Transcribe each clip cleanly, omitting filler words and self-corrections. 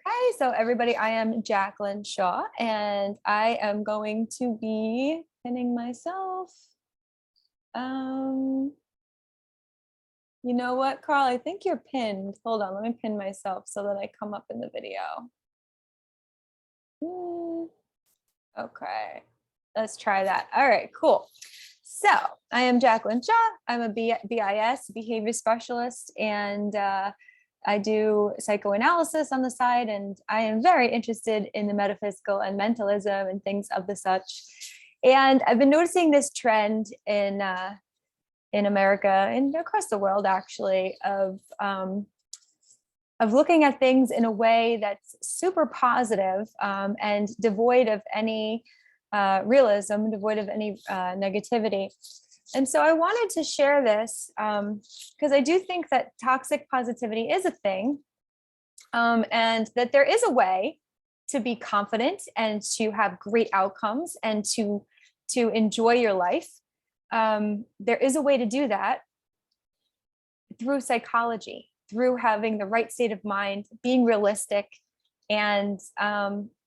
Hi, so everybody, I am Jacqueline Shaw, and I am going to be pinning myself. You know what, Carl? I think you're pinned. Hold on, let me pin myself so that I come up in the video. Okay, let's try that. All right, cool. So I am Jacqueline Shaw. I'm a BIS, behavior specialist, and I do psychoanalysis on the side, and I am very interested in the metaphysical and mentalism and things of the such. And I've been noticing this trend in America and across the world, actually, of looking at things in a way that's super positive, and devoid of any realism, devoid of any negativity. And so I wanted to share this because I do think that toxic positivity is a thing, and that there is a way to be confident and to have great outcomes and to enjoy your life. There is a way to do that through psychology, through having the right state of mind, being realistic, and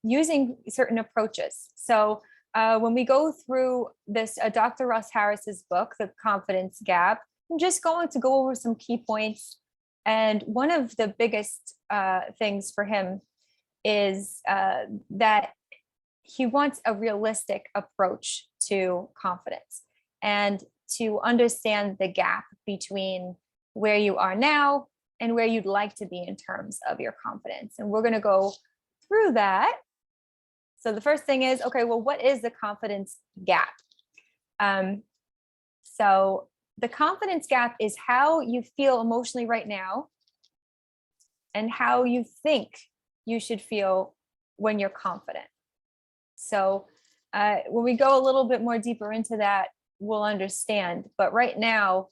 using certain approaches. So when we go through this, Dr. Russ Harris's book, The Confidence Gap, I'm just going to go over some key points. And one of the biggest things for him is that he wants a realistic approach to confidence and to understand the gap between where you are now and where you'd like to be in terms of your confidence. And we're going to go through that. So the first thing is, okay, well, what is the confidence gap? So the confidence gap is how you feel emotionally right now and how you think you should feel when you're confident. So when we go a little bit more deeper into that, we'll understand. But right now,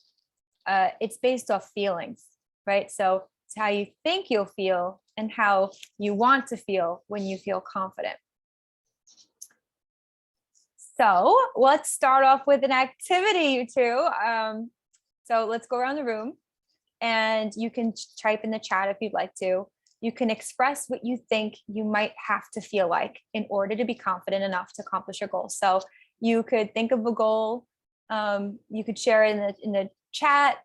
it's based off feelings, right? So it's how you think you'll feel and how you want to feel when you feel confident. So let's start off with an activity, you two. So let's go around the room and you can type in the chat if you'd like to. You can express what you think you might have to feel like in order to be confident enough to accomplish your goal. So you could think of a goal. You could share it in the chat.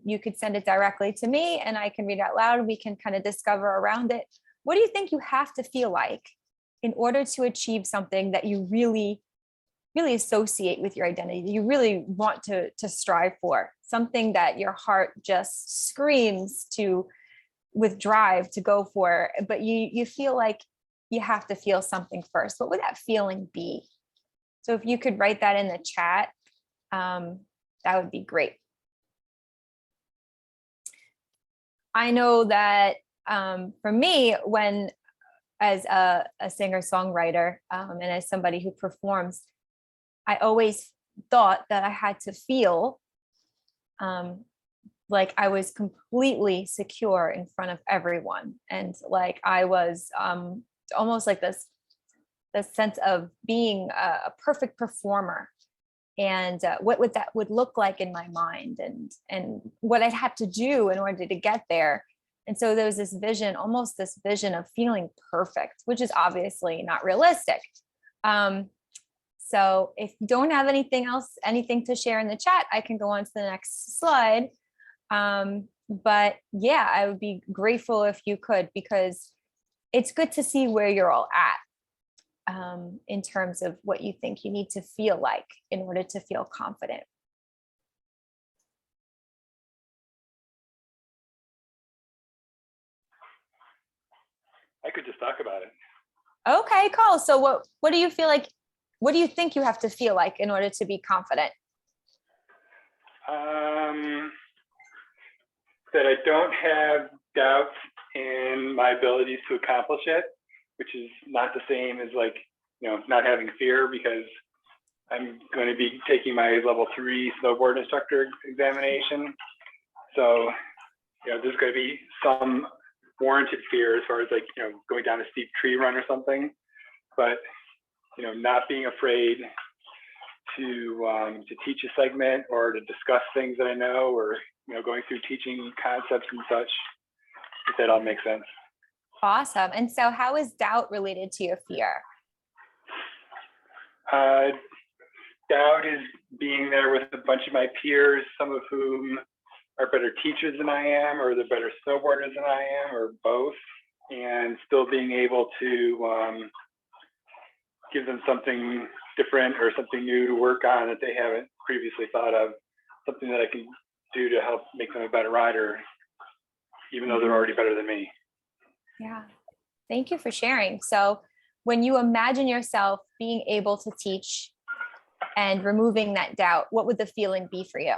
You could send it directly to me and I can read out loud. We can kind of discover around it. What do you think you have to feel like in order to achieve something that you really associate with your identity, you really want to strive for, something that your heart just screams to with drive to go for, but you feel like you have to feel something first? What would that feeling be? So if you could write that in the chat, that would be great. I know that for me, when as a singer-songwriter and as somebody who performs, I always thought that I had to feel like I was completely secure in front of everyone. And like I was almost like this sense of being a perfect performer, and what that would look like in my mind, and what I'd have to do in order to get there. And so there was this vision, almost this vision of feeling perfect, which is obviously not realistic. So if you don't have anything to share in the chat, I can go on to the next slide. But yeah, I would be grateful if you could, because it's good to see where you're all at in terms of what you think you need to feel like in order to feel confident. I could just talk about it. Okay, cool. So what do you feel like? What do you think you have to feel like in order to be confident? That I don't have doubts in my abilities to accomplish it, which is not the same as not having fear, because I'm going to be taking my level 3 snowboard instructor examination. So, there's going to be some warranted fear as far as going down a steep tree run or something, but not being afraid to teach a segment or to discuss things that I know, or going through teaching concepts and such, if that all makes sense. Awesome. And so how is doubt related to your fear? Doubt is being there with a bunch of my peers, some of whom are better teachers than I am, or they're better snowboarders than I am, or both, and still being able to give them something different or something new to work on that they haven't previously thought of, something that I can do to help make them a better rider, even though they're already better than me. Yeah. Thank you for sharing. So when you imagine yourself being able to teach and removing that doubt, what would the feeling be for you?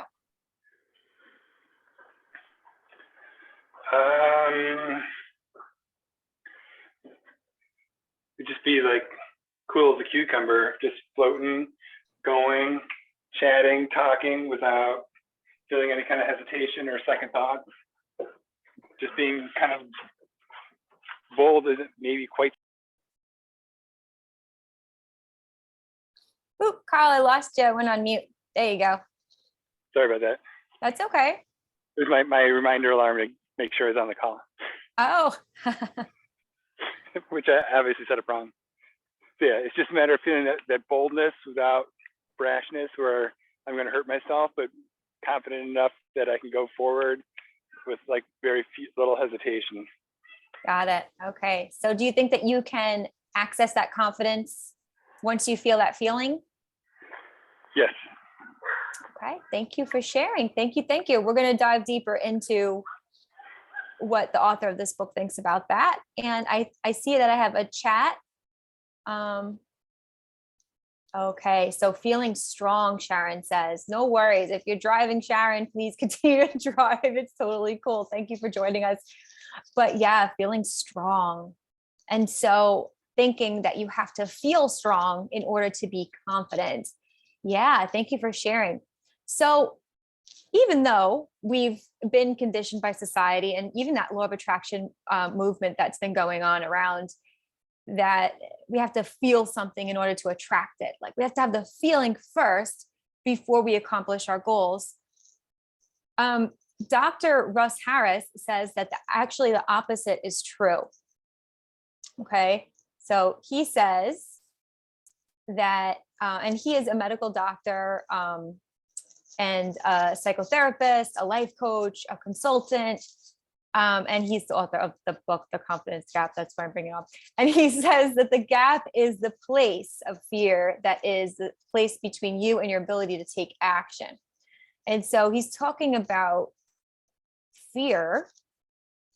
It'd just be like cool as a cucumber, just floating, going, chatting, talking without feeling any kind of hesitation or second thought. Just being kind of bold and maybe quite. Oop, Carl, I lost you. I went on mute. There you go. Sorry about that. That's okay. It was my reminder alarm to make sure I was on the call, Oh, which I obviously said it wrong. So yeah, it's just a matter of feeling that boldness without brashness where I'm going to hurt myself, but confident enough that I can go forward with like very little hesitation. got it. Okay. So do you think that you can access that confidence once you feel that feeling? Yes. Okay. Thank you for sharing. Thank you. Thank you. We're going to dive deeper into what the author of this book thinks about that. And I see that I have a chat. Okay. So feeling strong, Sharon says, no worries. If you're driving, Sharon, please continue to drive. It's totally cool. Thank you for joining us. But yeah, feeling strong. And so thinking that you have to feel strong in order to be confident. Yeah. Thank you for sharing. So even though we've been conditioned by society and even that law of attraction movement that's been going on around that we have to feel something in order to attract it. Like we have to have the feeling first before we accomplish our goals. Dr. Russ Harris says that actually the opposite is true. Okay. So he says that, and he is a medical doctor, and a psychotherapist, a life coach, a consultant. And he's the author of the book, The Confidence Gap. That's why I'm bringing it up. And he says that the gap is the place of fear that is the place between you and your ability to take action. And so he's talking about fear.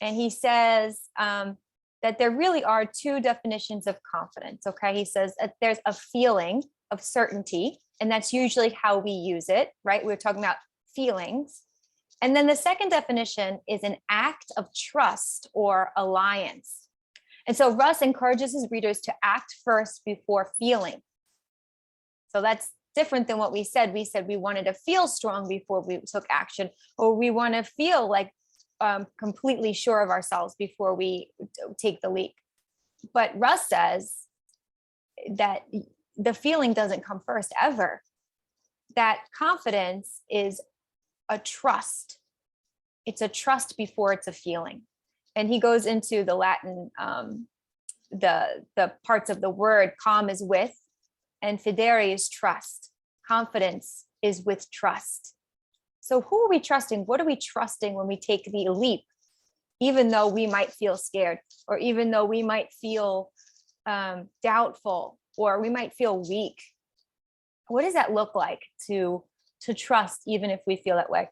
And he says that there really are two definitions of confidence. Okay. He says that there's a feeling of certainty, and that's usually how we use it, right? We're talking about feelings. And then the second definition is an act of trust or alliance. And so Russ encourages his readers to act first before feeling. So that's different than what we said. We said we wanted to feel strong before we took action, or we want to feel like completely sure of ourselves before we take the leap. But Russ says that the feeling doesn't come first ever. That confidence is a trust. It's a trust before it's a feeling. And he goes into the Latin, the parts of the word. Calm is with, and fidere is trust. Confidence is with trust. So who are we trusting? What are we trusting when we take the leap, even though we might feel scared, or even though we might feel doubtful, or we might feel weak? What does that look like to trust, even if we feel that way?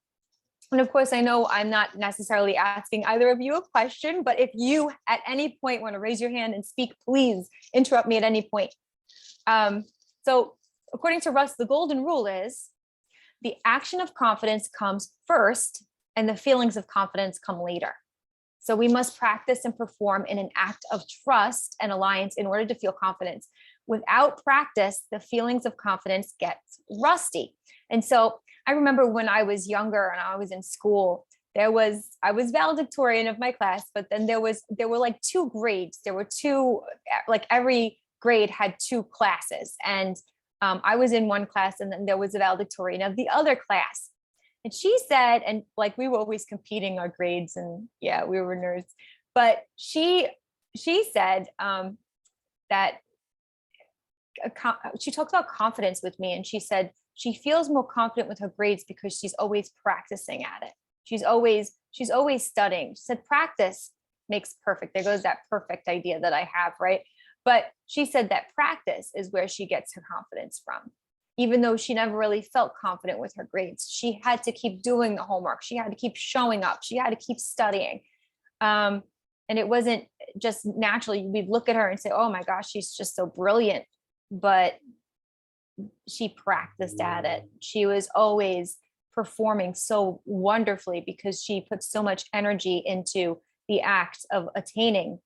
And of course, I know I'm not necessarily asking either of you a question, but if you at any point want to raise your hand and speak, please interrupt me at any point. So according to Russ, the golden rule is the action of confidence comes first and the feelings of confidence come later. So we must practice and perform in an act of trust and alliance in order to feel confidence. Without practice, the feelings of confidence get rusty. And so I remember when I was younger and I was in school, I was valedictorian of my class, but then there were like two grades. There were two, like every grade had two classes. And I was in one class, and then there was a valedictorian of the other class. And she said, and like we were always competing our grades, and yeah, we were nerds, but she she said that she talked about confidence with me, and she said she feels more confident with her grades because she's always practicing at it. She's always studying. She said practice makes perfect. There goes that perfect idea that I have, right? But she said that practice is where she gets her confidence from. Even though she never really felt confident with her grades, she had to keep doing the homework. She had to keep showing up. She had to keep studying. And it wasn't just naturally, we'd look at her and say, oh my gosh, she's just so brilliant. But she practiced at it. She was always performing so wonderfully because she put so much energy into the act of attaining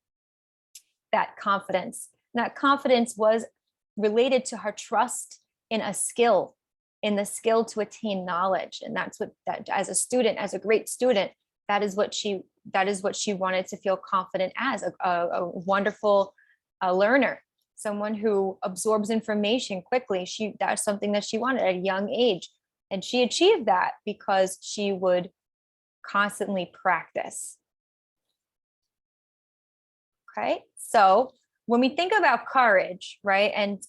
that confidence. And that confidence was related to her trust in a skill, in the skill to attain knowledge. And that's what, that as a student, as a great student, that is what she wanted to feel confident as, a wonderful learner, someone who absorbs information quickly. That's something that she wanted at a young age. And she achieved that because she would constantly practice. Okay, so when we think about courage, right? And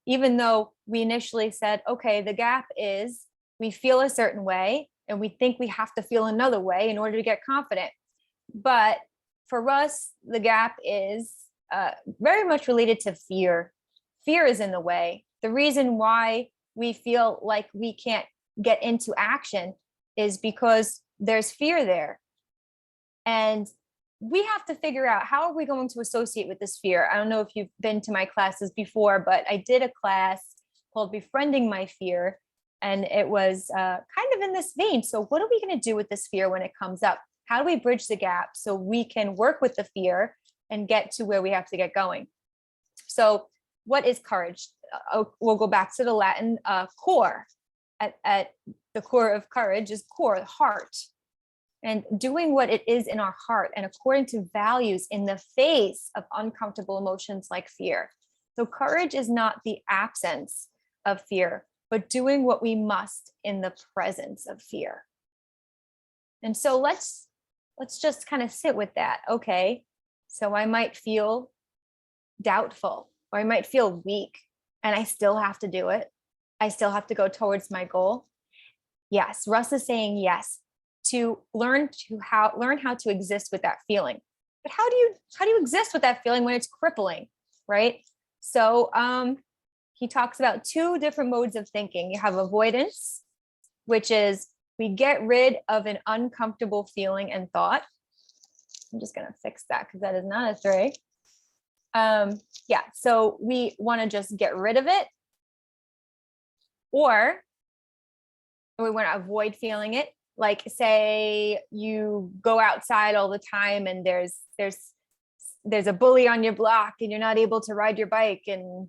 even though we initially said, okay, the gap is we feel a certain way and we think we have to feel another way in order to get confident. But for us, the gap is very much related to fear. Fear is in the way. The reason why we feel like we can't get into action is because there's fear there. And we have to figure out, how are we going to associate with this fear? I don't know if you've been to my classes before, but I did a class called Befriending My Fear. And it was kind of in this vein. So what are we going to do with this fear when it comes up? How do we bridge the gap so we can work with the fear and get to where we have to get going? So what is courage? We'll go back to the Latin core. At the core of courage is core, heart. And doing what it is in our heart and according to values in the face of uncomfortable emotions like fear. So courage is not the absence of fear, but doing what we must in the presence of fear. And so let's just kind of sit with that. Okay, so I might feel doubtful, or I might feel weak, and I still have to do it. I still have to go towards my goal. Yes, Russ is saying yes, to learn how to exist with that feeling. But how do you exist with that feeling when it's crippling, right? So he talks about two different modes of thinking. You have avoidance, which is we get rid of an uncomfortable feeling and thought. I'm just gonna fix that because that is not a 3. Yeah, so we want to just get rid of it, or we want to avoid feeling it. Like, say you go outside all the time and there's a bully on your block and you're not able to ride your bike, and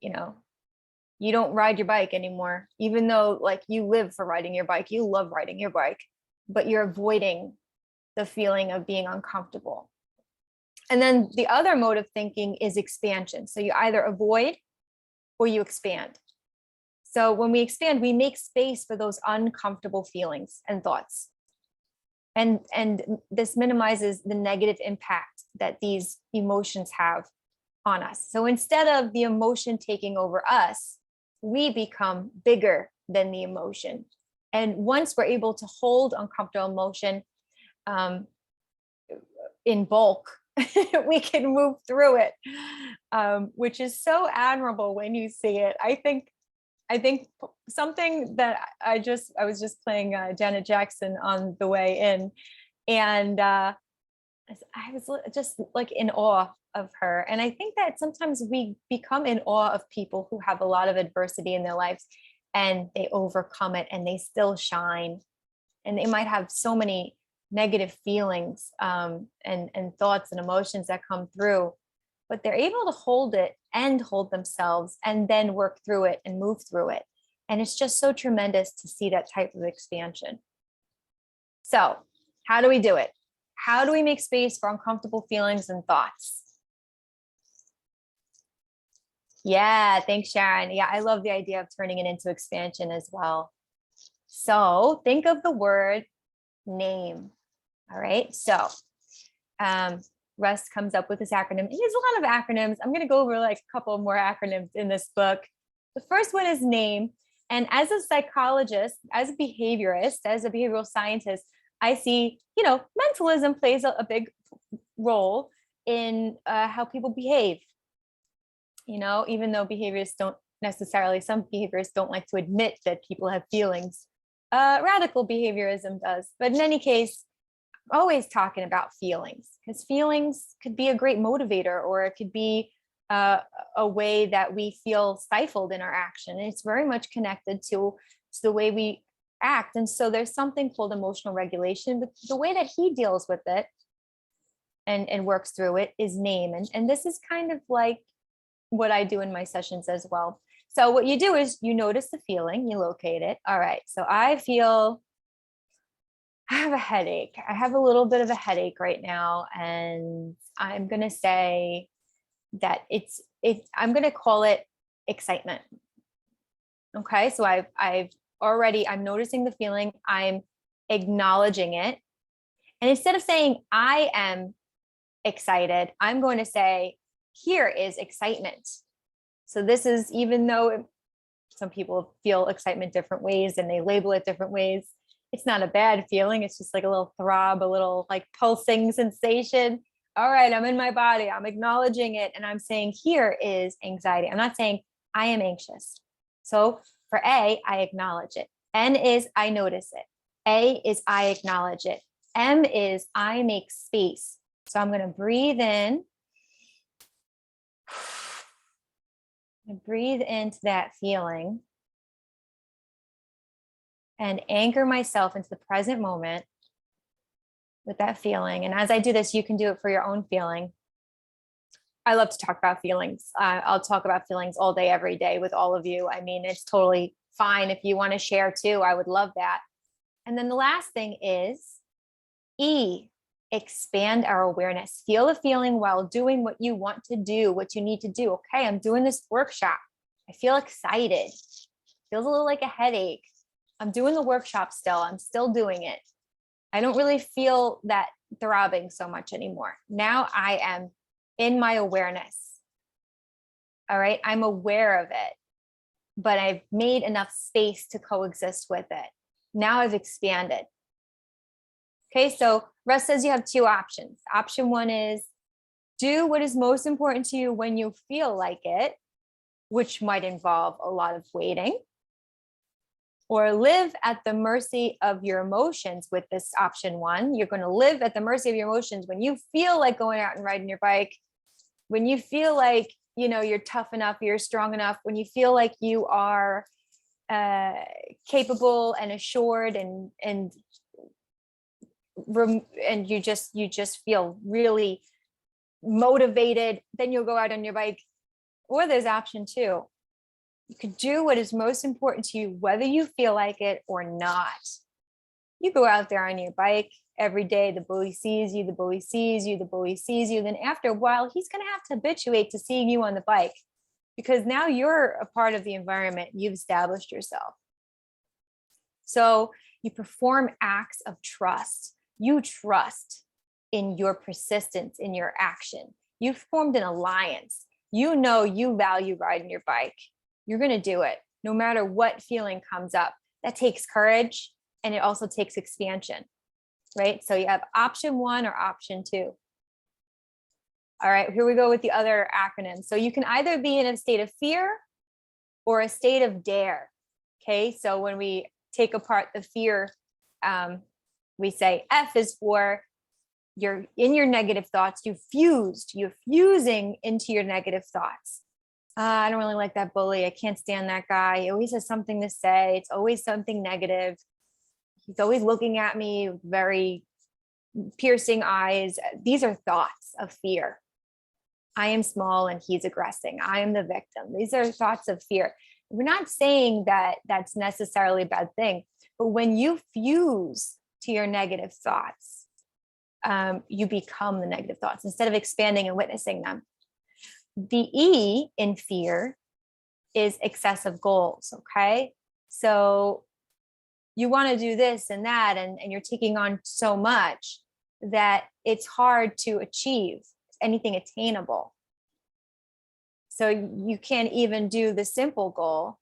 you don't ride your bike anymore, even though like you live for riding your bike, you love riding your bike, but you're avoiding the feeling of being uncomfortable. And then the other mode of thinking is expansion. So you either avoid or you expand. So when we expand, we make space for those uncomfortable feelings and thoughts. And this minimizes the negative impact that these emotions have on us. So instead of the emotion taking over us, we become bigger than the emotion. And once we're able to hold uncomfortable emotion in bulk, we can move through it, which is so admirable when you see it. I think something that I was just playing Janet Jackson on the way in, and I was just like in awe of her. And I think that sometimes we become in awe of people who have a lot of adversity in their lives and they overcome it and they still shine. And they might have so many negative feelings and thoughts and emotions that come through, but they're able to hold it and hold themselves and then work through it and move through it. And it's just so tremendous to see that type of expansion. So how do we do it? How do we make space for uncomfortable feelings and thoughts? Yeah, thanks, Sharon. Yeah, I love the idea of turning it into expansion as well. So think of the word name. All right, so Russ comes up with this acronym. He has a lot of acronyms. I'm going to go over like a couple more acronyms in this book. The first one is NAME. And as a psychologist, as a behaviorist, as a behavioral scientist, I see, mentalism plays a big role in how people behave. Even though some behaviorists don't like to admit that people have feelings. Radical behaviorism does. But in any case, always talking about feelings, because feelings could be a great motivator, or it could be a way that we feel stifled in our action. And it's very much connected to the way we act. And so there's something called emotional regulation, but the way that he deals with it and works through it is NAME. And this is kind of like what I do in my sessions as well. So what you do is you notice the feeling, you locate it. All right, so I have a headache. I have a little bit of a headache right now. And I'm going to say that I'm going to call it excitement. Okay. So I'm noticing the feeling. I'm acknowledging it. And instead of saying I am excited, I'm going to say, here is excitement. So this is, even though some people feel excitement different ways and they label it different ways, it's not a bad feeling. It's just like a little throb, a little like pulsing sensation. All right, I'm in my body. I'm acknowledging it. And I'm saying, here is anxiety. I'm not saying I am anxious. So for A, I acknowledge it. N is I notice it. A is I acknowledge it. M is I make space. So I'm going to breathe in. And breathe into that feeling and anchor myself into the present moment with that feeling. And as I do this, you can do it for your own feeling. I love to talk about feelings. I'll talk about feelings all day, every day with all of you. I mean, it's totally fine. If you want to share too, I would love that. And then the last thing is E, expand our awareness. Feel the feeling while doing what you want to do, what you need to do. Okay, I'm doing this workshop. I feel excited. Feels a little like a headache. I'm doing the workshop still. I'm still doing it. I don't really feel that throbbing so much anymore. Now I am in my awareness. All right, I'm aware of it, but I've made enough space to coexist with it. Now I've expanded. Okay, so Russ says you have two options. Option one is do what is most important to you when you feel like it, which might involve a lot of waiting, or live at the mercy of your emotions with this option one. You're going to live at the mercy of your emotions when you feel like going out and riding your bike, when you feel like, you're tough enough, you're strong enough, when you feel like you are capable and assured and you just feel really motivated, then you'll go out on your bike. Or there's option two. You could do what is most important to you, whether you feel like it or not. You go out there on your bike every day. The bully sees you, the bully sees you, the bully sees you. Then after a while, he's going to have to habituate to seeing you on the bike, because now you're a part of the environment. You've established yourself. So you perform acts of trust. You trust in your persistence, in your action. You've formed an alliance. You value riding your bike. You're going to do it no matter what feeling comes up. That takes courage, and it also takes expansion, right? So you have option one or option two. All right, here we go with the other acronym. So you can either be in a state of fear or a state of dare. Okay, so when we take apart the fear, we say F is for you're in your negative thoughts. You're fusing into your negative thoughts. I don't really like that bully. I can't stand that guy. He always has something to say. It's always something negative. He's always looking at me with very piercing eyes. These are thoughts of fear. I am small and he's aggressing. I am the victim. These are thoughts of fear. We're not saying that that's necessarily a bad thing, but when you fuse to your negative thoughts, you become the negative thoughts instead of expanding and witnessing them. The E in fear is excessive goals. Okay. So you want to do this and that, and you're taking on so much. that it's hard to achieve anything attainable. So you can't even do the simple goal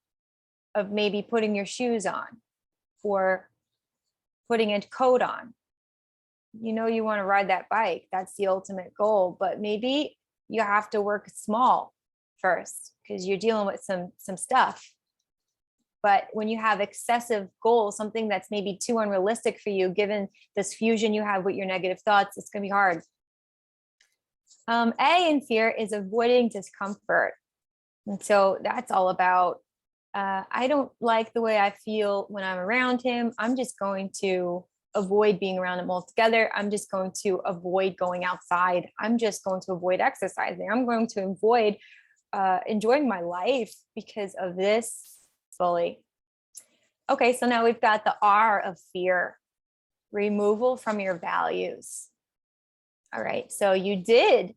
of maybe putting your shoes on or putting a coat on. You know, you want to ride that bike. That's the ultimate goal, but maybe you have to work small first because you're dealing with some stuff. But when you have excessive goals, something that's maybe too unrealistic for you, given this fusion you have with your negative thoughts, it's going to be hard. A in fear is avoiding discomfort. And so that's all about, I don't like the way I feel when I'm around him. I'm just going to avoid being around him altogether. I'm just going to avoid going outside. I'm just going to avoid exercising. I'm going to avoid enjoying my life because of this bully. Okay, so now we've got the R of fear, removal from your values. All right, so you did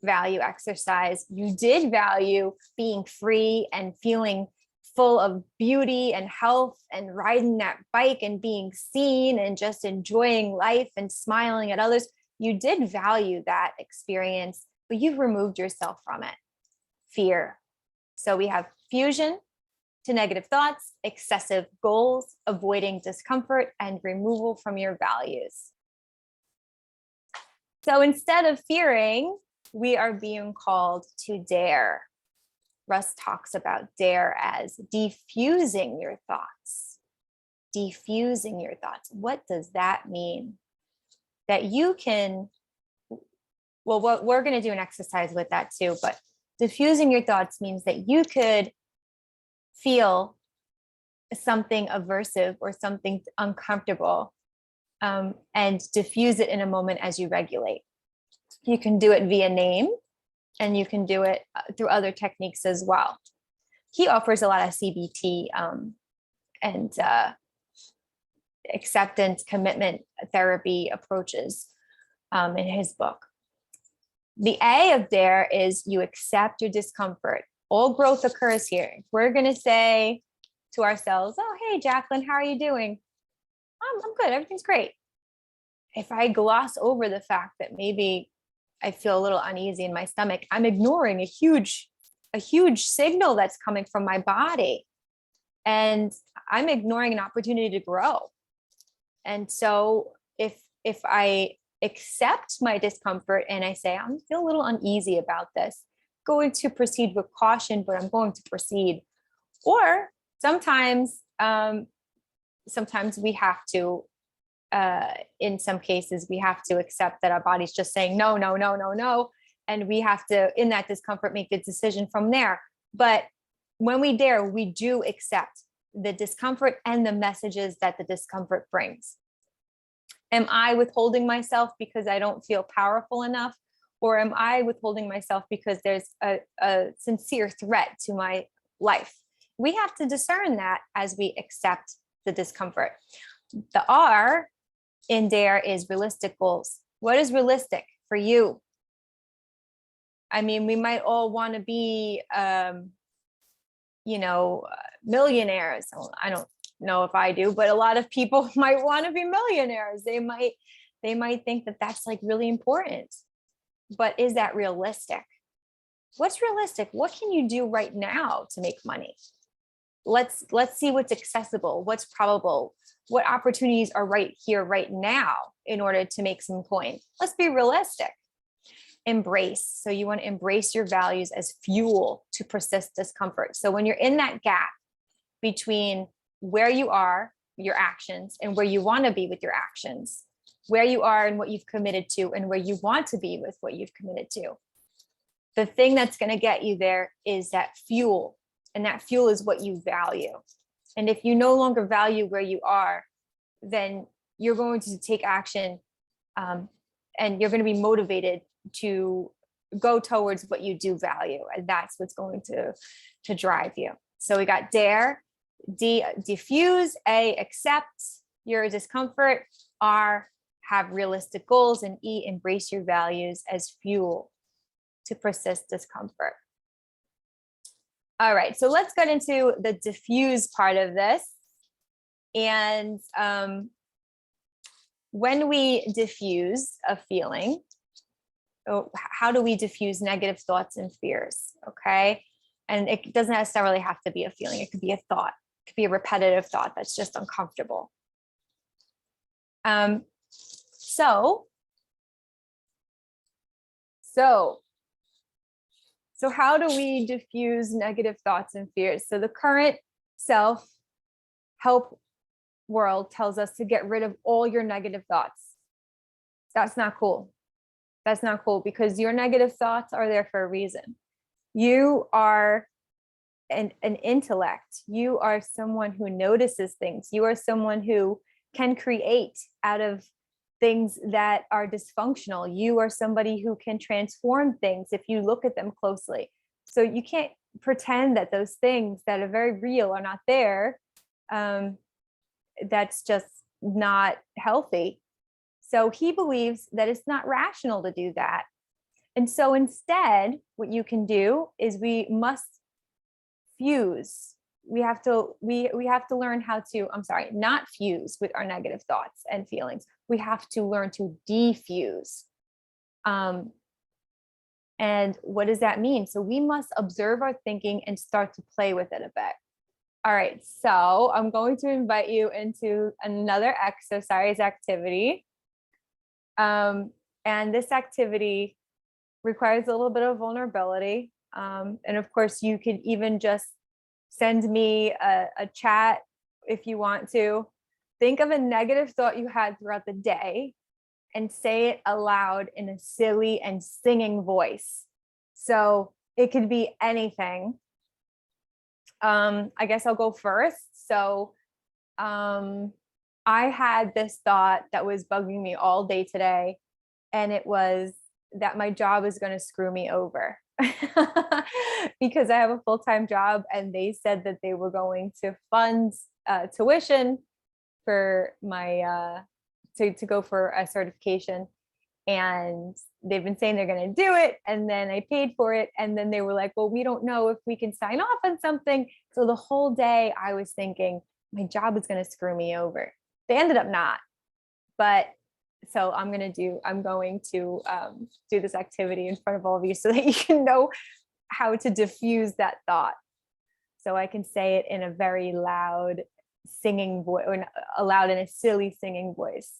value exercise. You did value being free and feeling full of beauty and health and riding that bike and being seen and just enjoying life and smiling at others. You did value that experience, but you've removed yourself from it. Fear. So we have fusion to negative thoughts, excessive goals, avoiding discomfort, and removal from your values. So instead of fearing, we are being called to dare. Russ talks about dare as diffusing your thoughts. Diffusing your thoughts. What does that mean? That you can, well, what we're going to do an exercise with that too, but diffusing your thoughts means that you could feel something aversive or something uncomfortable and diffuse it in a moment as you regulate. You can do it via name, and you can do it through other techniques as well. He offers a lot of CBT and acceptance, commitment therapy approaches in his book. The A of dare is you accept your discomfort. All growth occurs here. We're going to say to ourselves, oh, hey, Jacqueline, how are you doing? I'm good. Everything's great. If I gloss over the fact that maybe I feel a little uneasy in my stomach, I'm ignoring a huge signal that's coming from my body. And I'm ignoring an opportunity to grow. And so if I accept my discomfort and I say, I feel a little uneasy about this, going to proceed with caution, but I'm going to proceed. Or sometimes we have to, in some cases, we have to accept that our body's just saying, no, no, no, no, no. And we have to, in that discomfort, make the decision from there. But when we dare, we do accept the discomfort and the messages that the discomfort brings. Am I withholding myself because I don't feel powerful enough? Or am I withholding myself because there's a sincere threat to my life? We have to discern that as we accept the discomfort. The R in dare is realistic goals. What is realistic for you? I mean, we might all want to be, millionaires. I don't know if I do, but a lot of people might want to be millionaires. They might think that that's like really important. But is that realistic? What's realistic? What can you do right now to make money? Let's see what's accessible, what's probable, what opportunities are right here, right now in order to make some coin. Let's be realistic. Embrace. So you want to embrace your values as fuel to persist discomfort. So when you're in that gap between where you are, your actions, and where you want to be with your actions, where you are and what you've committed to, and where you want to be with what you've committed to. The thing that's going to get you there is that fuel, and that fuel is what you value. And if you no longer value where you are, then you're going to take action and you're going to be motivated to go towards what you do value. And that's what's going to drive you. So we got dare, D, diffuse, A, accept your discomfort, R, have realistic goals, and E, embrace your values as fuel to persist discomfort. All right, so let's get into the diffuse part of this. And when we diffuse a feeling, how do we diffuse negative thoughts and fears? Okay. And it doesn't necessarily have to be a feeling. It could be a thought. It could be a repetitive thought that's just uncomfortable. So how do we diffuse negative thoughts and fears? So the current self-help world tells us to get rid of all your negative thoughts. That's not cool. That's not cool, because your negative thoughts are there for a reason. You are an intellect. You are someone who notices things. You are someone who can create out of things that are dysfunctional. You are somebody who can transform things if you look at them closely. So you can't pretend that those things that are very real are not there. That's just not healthy. So he believes that it's not rational to do that. And so instead, what you can do is we must fuse. We have to learn how to, not fuse with our negative thoughts and feelings. We have to learn to defuse. And what does that mean? So we must observe our thinking and start to play with it a bit. All right, so I'm going to invite you into another exercise activity. And this activity requires a little bit of vulnerability. And of course, you could even just send me a chat if you want to. Think of a negative thought you had throughout the day and say it aloud in a silly and singing voice. So it could be anything. I guess I'll go first. So I had this thought that was bugging me all day today, and it was that my job is going to screw me over because I have a full-time job, and they said that they were going to fund tuition for my to go for a certification, and they've been saying they're going to do it, and then I paid for it, and then they were like, well, we don't know if we can sign off on something. So the whole day I was thinking my job is going to screw me over. They ended up not, but so I'm going to do this activity in front of all of you so that you can know how to diffuse that thought. So I can say it in a very loud singing voice, or aloud in a silly singing voice.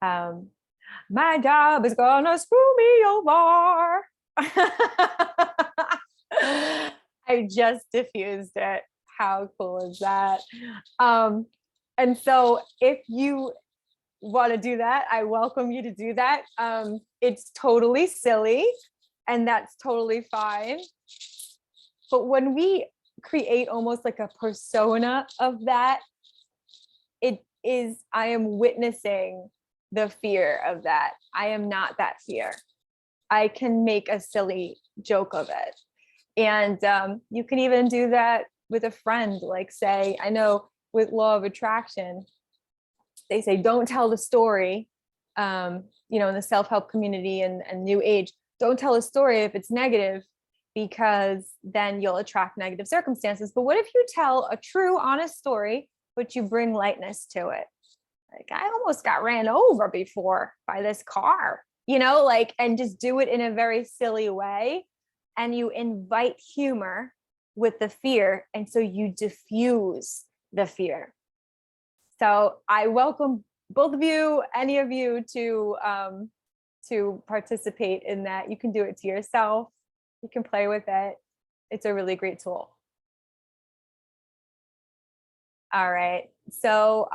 My job is gonna screw me over. I just diffused it. How cool is that? And so if you want to do that, I welcome you to do that. It's totally silly, and that's totally fine. But when we create almost like a persona of that, I am witnessing the fear of that. I am not that fear. I can make a silly joke of it. And you can even do that with a friend. Like, say, I know with law of attraction, they say, don't tell the story, in the self-help community and new age, don't tell a story if it's negative, because then you'll attract negative circumstances. But what if you tell a true, honest story, but you bring lightness to it? Like, I almost got ran over before by this car, and just do it in a very silly way. And you invite humor with the fear. And so you diffuse the fear. So I welcome both of you, any of you, to participate in that. You can do it to yourself. You can play with it. It's a really great tool. All right. So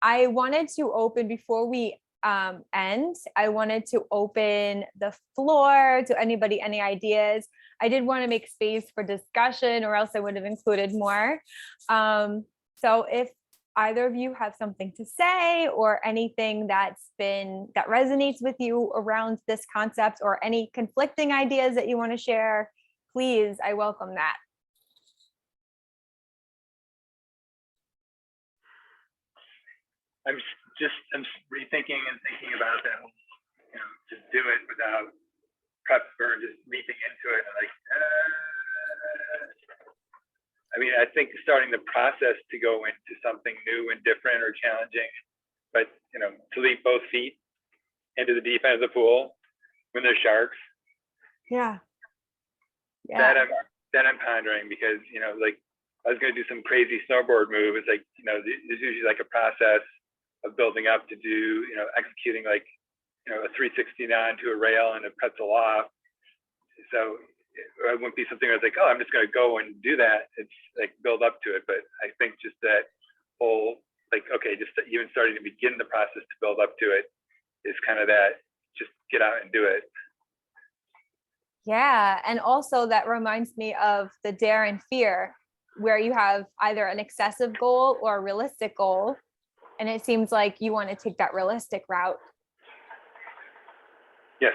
I wanted to open, before we end, I wanted to open the floor to anybody, any ideas. I did want to make space for discussion, or else I would have included more. So if either of you have something to say, or anything that resonates with you around this concept, or any conflicting ideas that you want to share, please, I welcome that. I'm rethinking and thinking about that. Just do it without prep or just leaping into it. I think starting the process to go into something new and different or challenging, but to leap both feet into the deep end of the pool when there's sharks. Yeah. That Yeah. I'm pondering, because like I was going to do some crazy snowboard move. It's like there's usually like a process of building up to do executing like a 360 onto a rail and a pretzel off. So it wouldn't be something where it's like, oh, I'm just going to go and do that. It's like build up to it. But I think just that whole like, okay, just even starting to begin the process to build up to it is kind of that, just get out and do it. Yeah. And also that reminds me of the dare and fear, where you have either an excessive goal or a realistic goal. And it seems like you want to take that realistic route. Yes.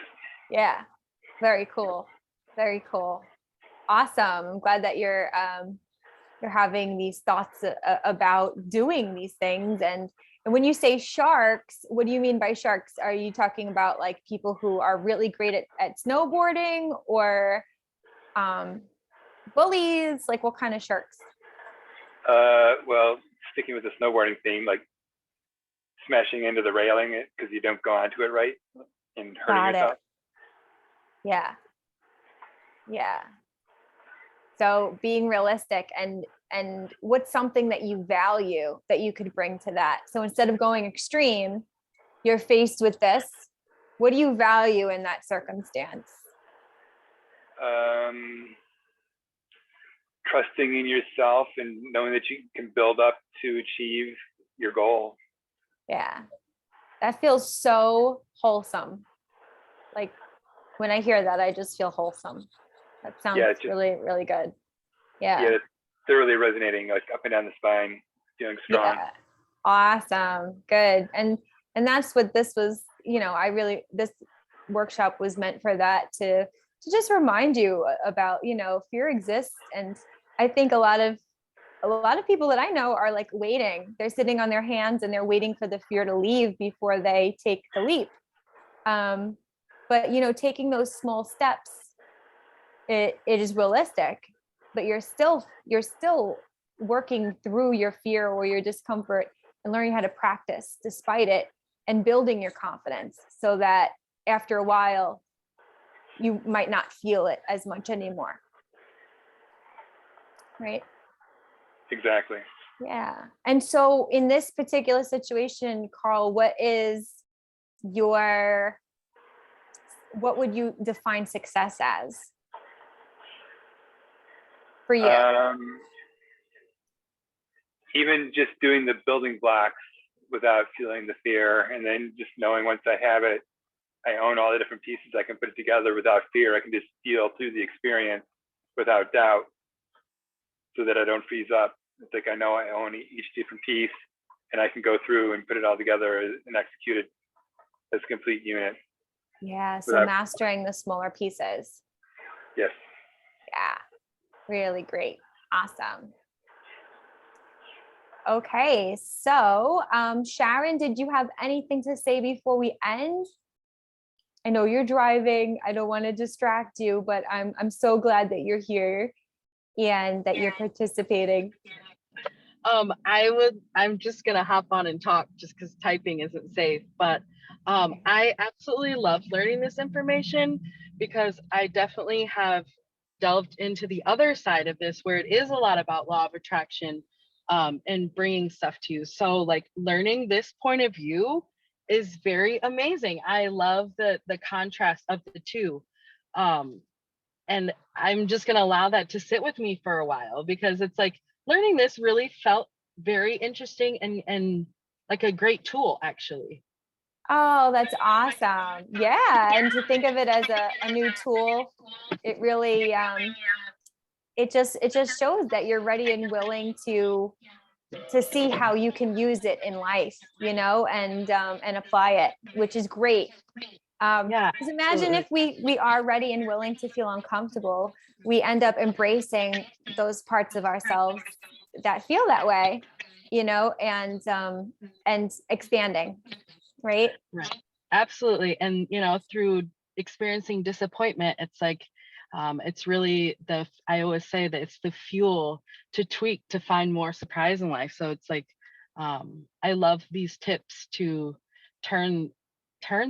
Yeah. Very cool. Very cool. Awesome. I'm glad that you're having these thoughts about doing these things. And when you say sharks, what do you mean by sharks? Are you talking about like people who are really great at snowboarding, or bullies? Like what kind of sharks? Well, sticking with the snowboarding theme, like smashing into the railing because you don't go onto it right and hurting yourself. Yeah. Yeah. So being realistic, and what's something that you value that you could bring to that? So instead of going extreme, you're faced with this. What do you value in that circumstance? Trusting in yourself and knowing that you can build up to achieve your goal. Yeah. That feels so wholesome. Like when I hear that, I just feel wholesome. That sounds really, really good. Yeah. Yeah, it's thoroughly resonating, like up and down the spine, feeling strong. Yeah. Awesome. Good. And that's what this was, this workshop was meant for, that to just remind you about, fear exists. And I think a lot of people that I know are like waiting. They're sitting on their hands and they're waiting for the fear to leave before they take the leap. But taking those small steps, it is realistic, but you're still working through your fear or your discomfort and learning how to practice despite it, and building your confidence so that after a while you might not feel it as much anymore. Right? Exactly. Yeah. And so in this particular situation, Carl, what would you define success as for you? Even just doing the building blocks without feeling the fear, and then just knowing once I have it, I own all the different pieces, I can put it together without fear. I can just feel through the experience without doubt, so that I don't freeze up. It's like I know I own each different piece, and I can go through and put it all together and execute it as a complete unit. Yeah. So mastering the smaller pieces. Yes. Yeah. Really great. Awesome. Okay. So, Sharon, did you have anything to say before we end? I know you're driving. I don't want to distract you, but I'm so glad that you're here and that you're participating. I'm just gonna hop on and talk just because typing isn't safe, but I absolutely love learning this information, because I definitely have delved into the other side of this, where it is a lot about law of attraction, and bringing stuff to you. So like learning this point of view is very amazing. I love the contrast of the two. And I'm just going to allow that to sit with me for a while, because it's like learning this really felt very interesting and like a great tool, actually. Oh, that's awesome. Yeah. And to think of it as a new tool, it really, it just shows that you're ready and willing to see how you can use it in life, and apply it, which is great. Yeah, because imagine if we are ready and willing to feel uncomfortable, we end up embracing those parts of ourselves that feel that way, and expanding, right? Right. Absolutely. And, through experiencing disappointment, it's like, it's really I always say that it's the fuel to tweak, to find more surprise in life. So it's like, I love these tips to turn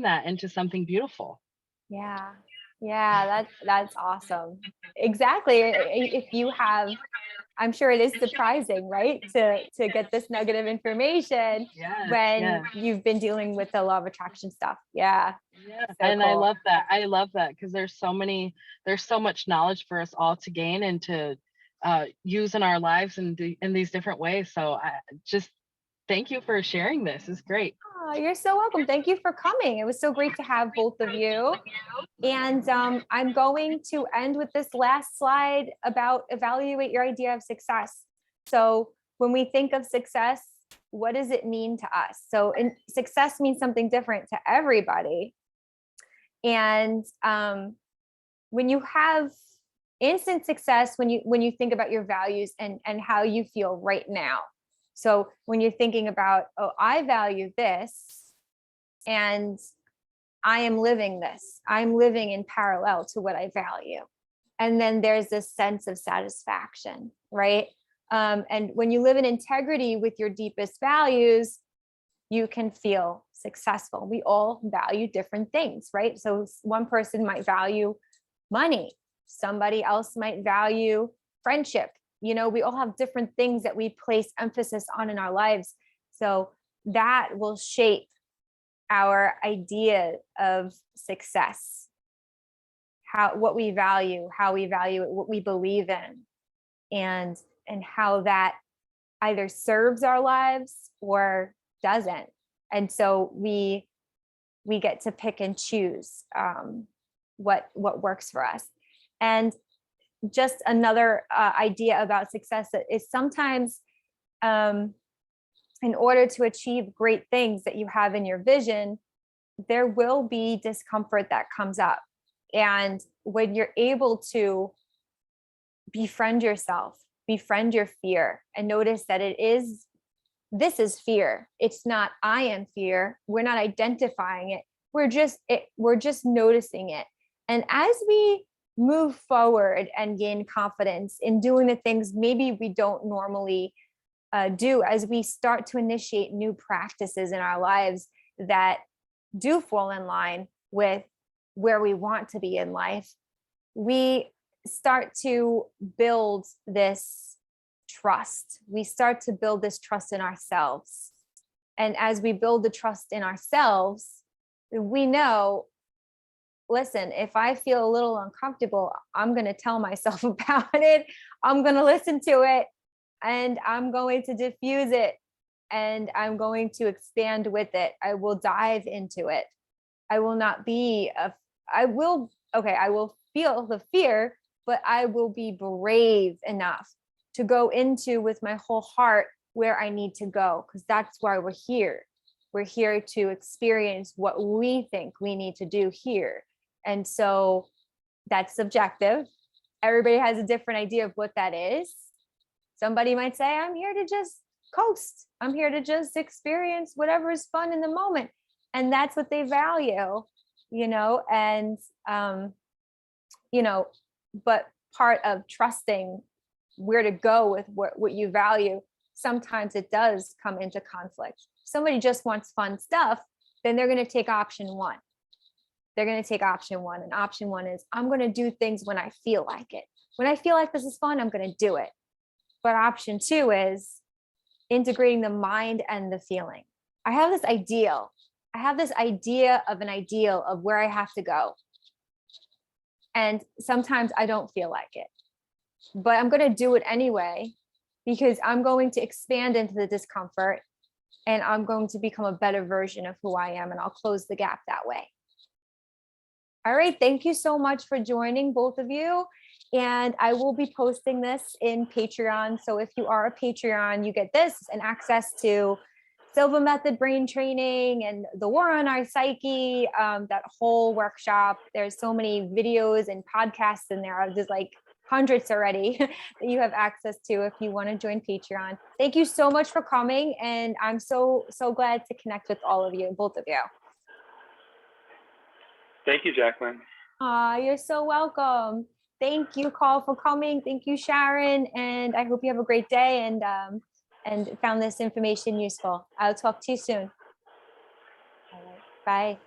that into something beautiful. Yeah. Yeah, that's awesome. Exactly. If you have, I'm sure it is surprising, right? To get this negative information Yes, when yes. you've been dealing with the law of attraction stuff. Yeah. Yeah, So and cool. I love that because there's so much knowledge for us all to gain and to use in our lives in these different ways. So I just thank you for sharing this. It's great. Oh, you're so welcome. Thank you for coming. It was so great to have both of you. And I'm going to end with this last slide about evaluate your idea of success. So when we think of success, what does it mean to us? So success means something different to everybody. And when you have instant success, when you think about your values and how you feel right now. So when you're thinking about, oh, I value this, and I am living this. I'm living in parallel to what I value. And then there's this sense of satisfaction, right? And when you live in integrity with your deepest values, you can feel successful. We all value different things, right? So one person might value money, somebody else might value friendship. You know, we all have different things that we place emphasis on in our lives. So that will shape our idea of success, what we value, how we value it, what we believe in, and how that either serves our lives or doesn't. And so we get to pick and choose what works for us. And just another idea about success is sometimes in order to achieve great things that you have in your vision, there will be discomfort that comes up. And when you're able to befriend yourself, befriend your fear, and notice that this is fear. It's not I am fear. We're not identifying it. We're just noticing it. And as we move forward and gain confidence in doing the things maybe we don't normally do, as we start to initiate new practices in our lives that do fall in line with where we want to be in life, we start to build this trust. We start to build this trust in ourselves. And as we build the trust in ourselves, we know, listen, if I feel a little uncomfortable, I'm going to tell myself about it. I'm going to listen to it, and I'm going to diffuse it, and I'm going to expand with it. I will dive into it. I will not be I will feel the fear, but I will be brave enough to go into with my whole heart where I need to go, because that's why we're here. We're here to experience what we think we need to do here. And so that's subjective. Everybody has a different idea of what that is. Somebody might say, I'm here to just coast. I'm here to just experience whatever is fun in the moment. And that's what they value, and, but part of trusting where to go with what you value, sometimes it does come into conflict. If somebody just wants fun stuff, then they're going to take option one. They're going to take option one. And option one is, I'm going to do things when I feel like it. When I feel like this is fun, I'm going to do it. But option two is integrating the mind and the feeling. I have this ideal. I have this idea of an ideal of where I have to go. And sometimes I don't feel like it, but I'm going to do it anyway, because I'm going to expand into the discomfort, and I'm going to become a better version of who I am, and I'll close the gap that way. All right. Thank you so much for joining, both of you. And I will be posting this in Patreon. So if you are a Patreon, you get this and access to Silva Method brain training and the War on Our Psyche, that whole workshop. There's so many videos and podcasts in there. There's like hundreds already that you have access to if you want to join Patreon. Thank you so much for coming. And I'm so glad to connect with all of you, both of you. Thank you, Jacqueline. You're so welcome. Thank you, Carl, for coming. Thank you, Sharon. And I hope you have a great day and found this information useful. I'll talk to you soon. All right. Bye.